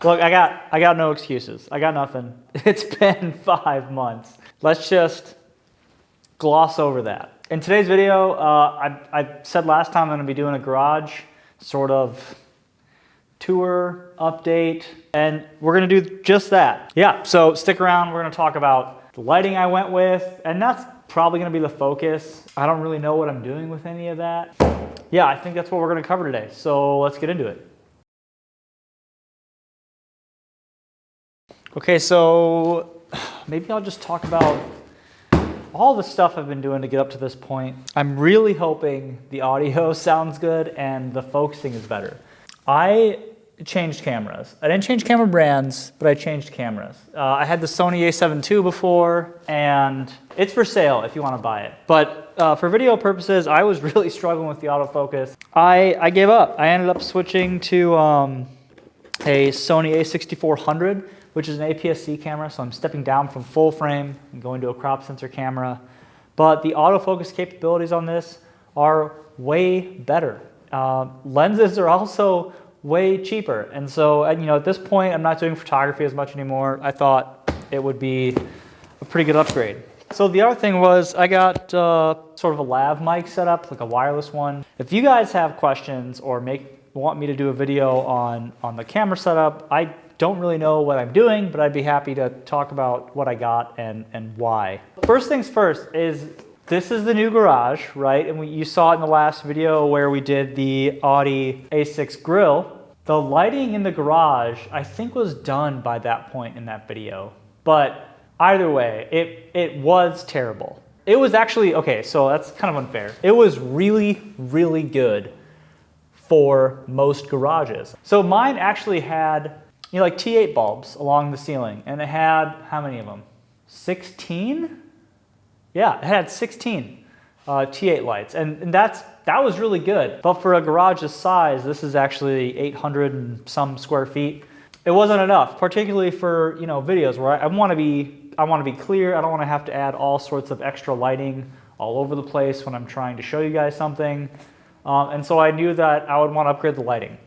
Look, I got no excuses. I got nothing. It's been 5 months. Let's just gloss over that. In today's video, I said last time I'm gonna be doing a garage sort of tour update, and we're gonna do just that. Yeah, so stick around. We're gonna talk about the lighting I went with, and that's probably gonna be the focus. I don't really know what I'm doing with any of that. Yeah, I think that's what we're gonna cover today. So let's get into it. Okay, so maybe I'll just talk about all the stuff I've been doing to get up to this point. I'm really hoping the audio sounds good and the focusing is better. I changed cameras. I didn't change camera brands, but I changed cameras. I had the Sony a7 II before, and it's for sale if you want to buy it. But for video purposes, I was really struggling with the autofocus. I gave up. I ended up switching to a Sony a6400, which is an APS-C camera, so I'm stepping down from full frame and going to a crop sensor camera. But the autofocus capabilities on this are way better. Lenses are also way cheaper. And so, at this point, I'm not doing photography as much anymore. I thought it would be a pretty good upgrade. So the other thing was I got sort of a lav mic set up, like a wireless one. If you guys have questions or want me to do a video on the camera setup, I don't really know what I'm doing, but I'd be happy to talk about what I got and why. First things first is this is the new garage, right? And you saw it in the last video where we did the Audi A6 grill. The lighting in the garage, I think, was done by that point in that video. But either way, it was terrible. It was actually, okay, so that's kind of unfair. It was really, really good for most garages. So mine actually had like T8 bulbs along the ceiling, and it had, how many of them? 16? Yeah, it had 16 T8 lights, and that was really good. But for a garage this size, this is actually 800 and some square feet. It wasn't enough, particularly for videos where I want to be clear. I don't want to have to add all sorts of extra lighting all over the place when I'm trying to show you guys something. And so I knew that I would want to upgrade the lighting.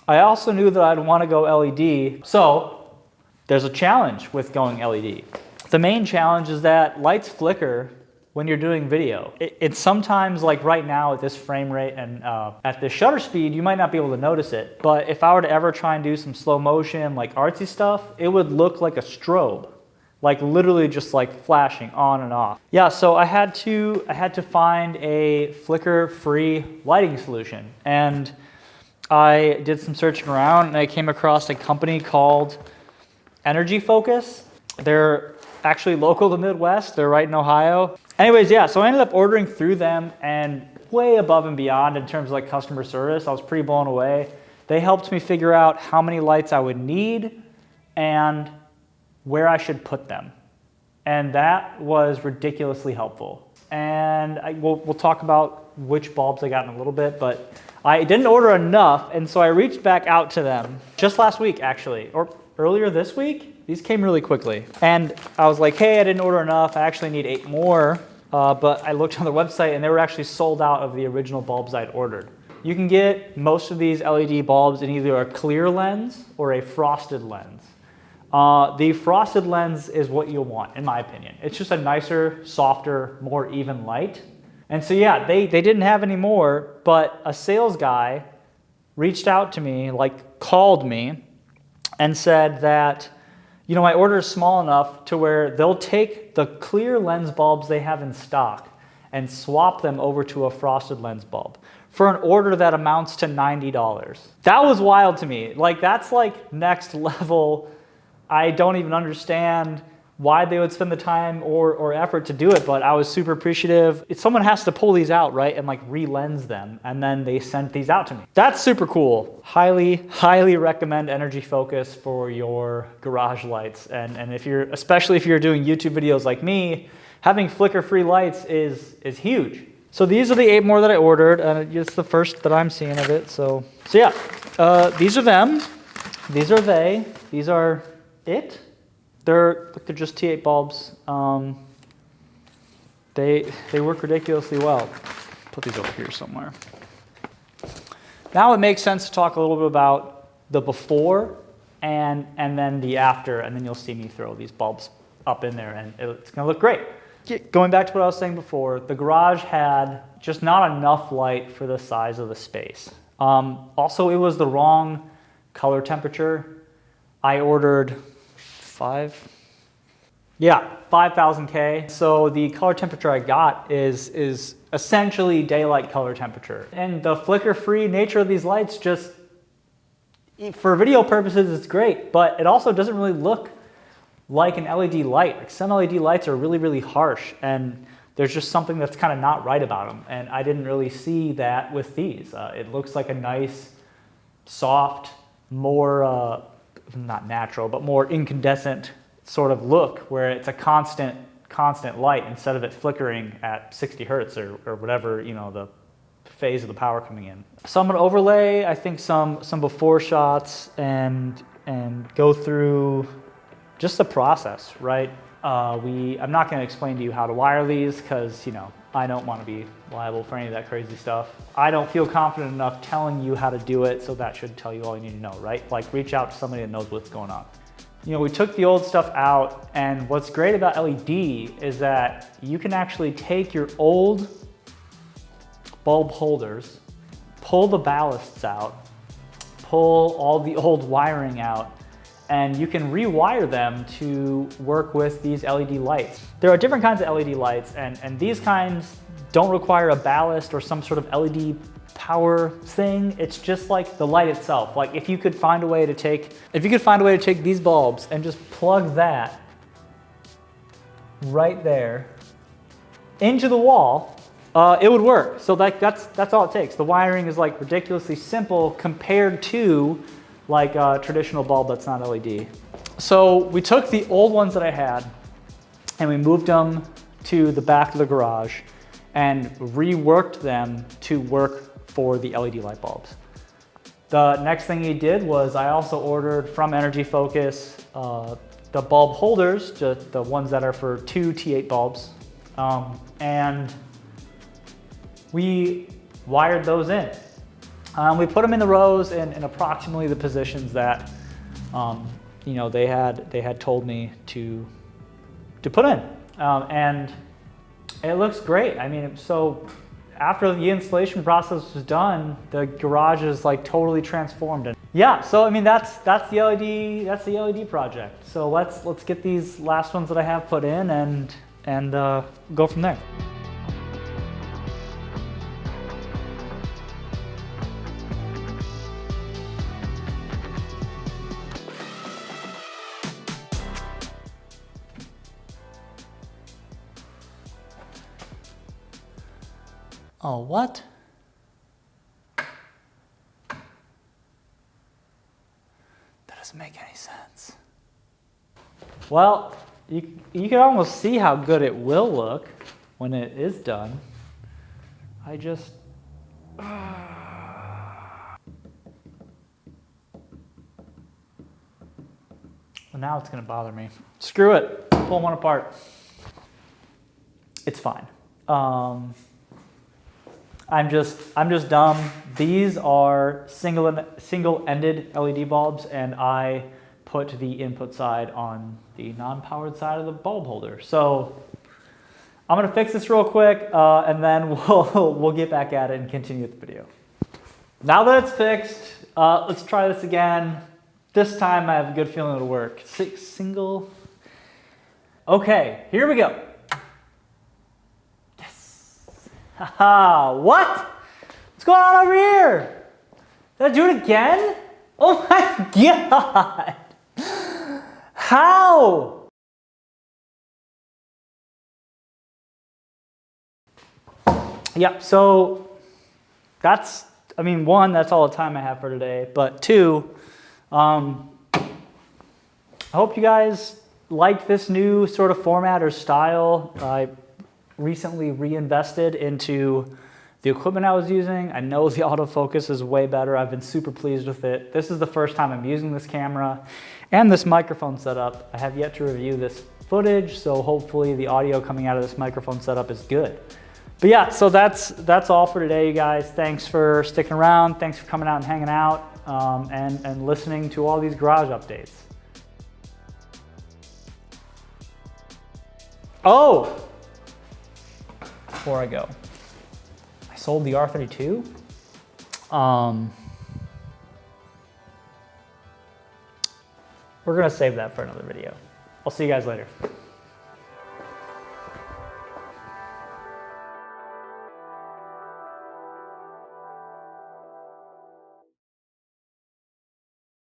I also knew that I'd want to go LED, so there's a challenge with going LED. The main challenge is that lights flicker when you're doing video. It's sometimes, like right now at this frame rate and at this shutter speed, you might not be able to notice it, but if I were to ever try and do some slow motion, like artsy stuff, it would look like a strobe, like literally just like flashing on and off. Yeah, so I had to find a flicker-free lighting solution, and I did some searching around and I came across a company called Energy Focus. They're actually local to the Midwest. They're right in Ohio. Anyways, yeah, so I ended up ordering through them, and way above and beyond in terms of like customer service. I was pretty blown away. They helped me figure out how many lights I would need and where I should put them. And that was ridiculously helpful. And we'll talk about which bulbs I got in a little bit, but I didn't order enough, and so I reached back out to them just last week, actually, or earlier this week. These came really quickly. And I was like, hey, I didn't order enough. I actually need 8 more. But I looked on their website, and they were actually sold out of the original bulbs I'd ordered. You can get most of these LED bulbs in either a clear lens or a frosted lens. The frosted lens is what you'll want, in my opinion. It's just a nicer, softer, more even light. And so yeah, they didn't have any more, but a sales guy reached out to me, like called me, and said that, my order is small enough to where they'll take the clear lens bulbs they have in stock and swap them over to a frosted lens bulb for an order that amounts to $90. That was wild to me. Like, that's like next level. I don't even understand why they would spend the time or effort to do it, but I was super appreciative. Someone has to pull these out, right, and like re-lens them, and then they sent these out to me. That's super cool. Highly, highly recommend Energy Focus for your garage lights. And especially if you're doing YouTube videos like me, having flicker-free lights is huge. So these are the 8 more that I ordered, and it's the first that I'm seeing of it. So yeah, these are them. These are they. These are it. They're just T8 bulbs. They work ridiculously well. Put these over here somewhere. Now it makes sense to talk a little bit about the before and then the after, and then you'll see me throw these bulbs up in there, and it's gonna look great. Going back to what I was saying before, the garage had just not enough light for the size of the space. Also, it was the wrong color temperature. I ordered 5,000 K. So the color temperature I got is essentially daylight color temperature. And the flicker-free nature of these lights just, for video purposes, it's great, but it also doesn't really look like an LED light. Like some LED lights are really, really harsh, and there's just something that's kind of not right about them. And I didn't really see that with these. It looks like a nice, soft, more, not natural, but more incandescent sort of look where it's a constant light instead of it flickering at 60 hertz or whatever, you know, the phase of the power coming in. So I'm gonna overlay, I think, some before shots and go through just the process, right? I'm not gonna explain to you how to wire these because, you know, I don't wanna be liable for any of that crazy stuff. I don't feel confident enough telling you how to do it, so that should tell you all you need to know, right? Like, reach out to somebody that knows what's going on. You know, we took the old stuff out, and what's great about LED is that you can actually take your old bulb holders, pull the ballasts out, pull all the old wiring out, and you can rewire them to work with these LED lights. There are different kinds of LED lights, and these kinds don't require a ballast or some sort of LED power thing. It's just like the light itself. Like if you could find a way to take these bulbs and just plug that right there into the wall, it would work. So that's all it takes. The wiring is like ridiculously simple compared to like a traditional bulb that's not LED. So we took the old ones that I had and we moved them to the back of the garage and reworked them to work for the LED light bulbs. The next thing he did was I also ordered from Energy Focus the bulb holders, just the ones that are for 2 T8 bulbs, and we wired those in. We put them in the rows in approximately the positions that you know, they had told me to put in, and it looks great. I mean, so after the installation process was done, the garage is like totally transformed. And yeah, so I mean that's the LED project. So let's get these last ones that I have put in and go from there. Oh, what? That doesn't make any sense. Well, you can almost see how good it will look when it is done. I just... Well, now it's gonna bother me. Screw it, pull one apart. It's fine. I'm just dumb. These are single-ended LED bulbs, and I put the input side on the non-powered side of the bulb holder. So I'm gonna fix this real quick, and then we'll get back at it and continue with the video. Now that it's fixed, let's try this again. This time I have a good feeling it'll work. Single. Okay, here we go. Haha, what? What's going on over here? Did I do it again? Oh my God. How? Yeah, so that's, I mean, one, that's all the time I have for today, but two, I hope you guys like this new sort of format or style. I recently reinvested into the equipment I was using. I know the autofocus is way better. I've been super pleased with it. This is the first time I'm using this camera and this microphone setup. I have yet to review this footage, so hopefully the audio coming out of this microphone setup is good. But yeah, so that's all for today, you guys. Thanks for sticking around. Thanks for coming out and hanging out. and listening to all these garage updates. Oh! Before I go, I sold the R32. We're gonna save that for another video. I'll see you guys later.